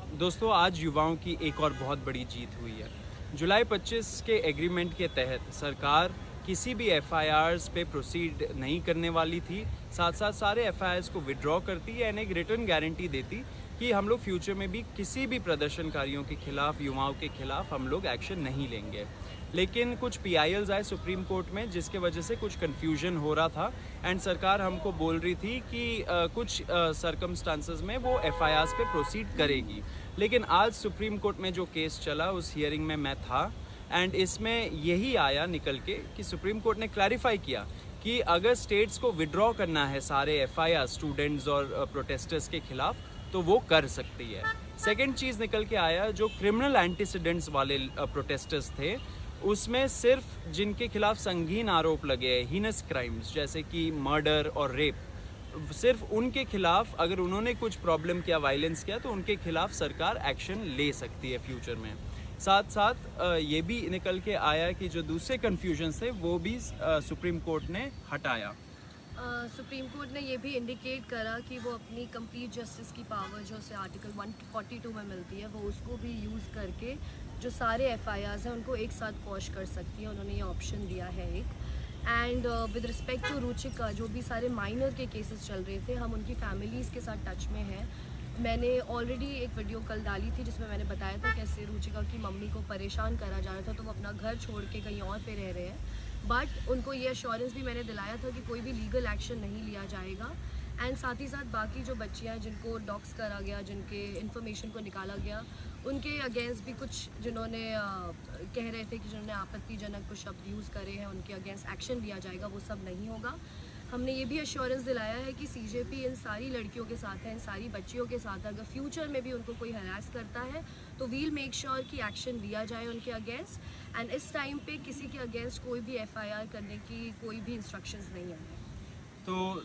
दोस्तों, आज युवाओं की एक और बहुत बड़ी जीत हुई है। जुलाई 25 के एग्रीमेंट के तहत सरकार किसी भी एफआईआर्स पे प्रोसीड नहीं करने वाली थी। साथ साथ सारे एफआईआर्स को विड्रॉ करती है एंड एक रिटर्न गारंटी देती कि हम लोग फ्यूचर में भी किसी भी प्रदर्शनकारियों के खिलाफ, युवाओं के खिलाफ हम लोग एक्शन नहीं लेंगे। लेकिन कुछ पीआईएल्स आए सुप्रीम कोर्ट में जिसके वजह से कुछ कन्फ्यूजन हो रहा था एंड सरकार हमको बोल रही थी कि कुछ सरकमस्टांसेस में वो एफआईआर्स पे प्रोसीड करेगी। लेकिन आज सुप्रीम कोर्ट में जो केस चला उस हियरिंग में मैं था एंड इसमें यही आया निकल के कि सुप्रीम कोर्ट ने क्लैरिफाई किया कि अगर स्टेट्स को विड्रॉ करना है सारे एफआईआर स्टूडेंट्स और प्रोटेस्टर्स के खिलाफ तो वो कर सकती है। सेकेंड चीज़ निकल के आया, जो क्रिमिनल एंटीसीडेंट्स वाले प्रोटेस्टर्स थे उसमें सिर्फ जिनके खिलाफ संगीन आरोप लगे हैं, हीनस क्राइम्स जैसे कि मर्डर और रेप, सिर्फ उनके खिलाफ अगर उन्होंने कुछ प्रॉब्लम किया, वायलेंस किया तो उनके खिलाफ सरकार एक्शन ले सकती है फ्यूचर में। साथ साथ ये भी निकल के आया कि जो दूसरे कन्फ्यूजन थे वो भी सुप्रीम कोर्ट ने हटाया। सुप्रीम कोर्ट ने ये भी इंडिकेट करा कि वो अपनी कंप्लीट जस्टिस की पावर जो उसे आर्टिकल 142 में मिलती है वो उसको भी यूज़ करके जो सारे एफआईआर्स हैं उनको एक साथ क्वॉश कर सकती है। उन्होंने ये ऑप्शन दिया है एक। And with respect to Ruchika, जो भी सारे माइनर के केसेस चल रहे थे, हम उनकी फैमिलीज़ के साथ टच में हैं। मैंने ऑलरेडी एक वीडियो कल डाली थी जिसमें मैंने बताया था कैसे रुचिका की मम्मी को परेशान करा जा रहा था, तो वो अपना घर छोड़ के कहीं और पे रह रहे हैं। बट उनको ये अश्योरेंस भी मैंने दिलाया था कि कोई भी लीगल एक्शन नहीं लिया जाएगा। एंड साथ ही साथ बाकी जो बच्चियाँ हैं जिनको डॉक्स करा गया, जिनके इन्फॉर्मेशन को निकाला गया, उनके अगेंस्ट भी कुछ जिन्होंने कह रहे थे कि जिन्होंने आपत्तिजनक कुछ शब्द यूज़ करे हैं उनके अगेंस्ट एक्शन लिया जाएगा, वो सब नहीं होगा। हमने ये भी अश्योरेंस दिलाया है कि सीजेपी इन सारी लड़कियों के साथ है, इन सारी बच्चियों के साथ है। अगर फ्यूचर में भी उनको कोई हरास करता है तो वील मेक श्योर कि एक्शन लिया जाए उनके अगेंस्ट। एंड इस टाइम पे किसी के अगेंस्ट कोई भी एफआईआर करने की कोई भी इंस्ट्रक्शंस नहीं है। तो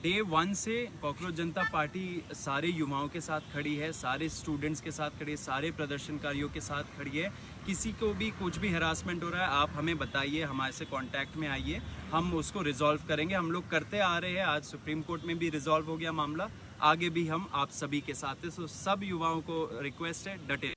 डे 1 से कॉकरोच जनता पार्टी सारे युवाओं के साथ खड़ी है, सारे स्टूडेंट्स के साथ खड़ी है, सारे प्रदर्शनकारियों के साथ खड़ी है। किसी को भी कुछ भी हरासमेंट हो रहा है आप हमें बताइए, हमारे से कांटेक्ट में आइए, हम उसको रिजॉल्व करेंगे। हम लोग करते आ रहे हैं, आज सुप्रीम कोर्ट में भी रिजॉल्व हो गया मामला, आगे भी हम आप सभी के साथ हैं। सो सब युवाओं को रिक्वेस्ट है, डटे।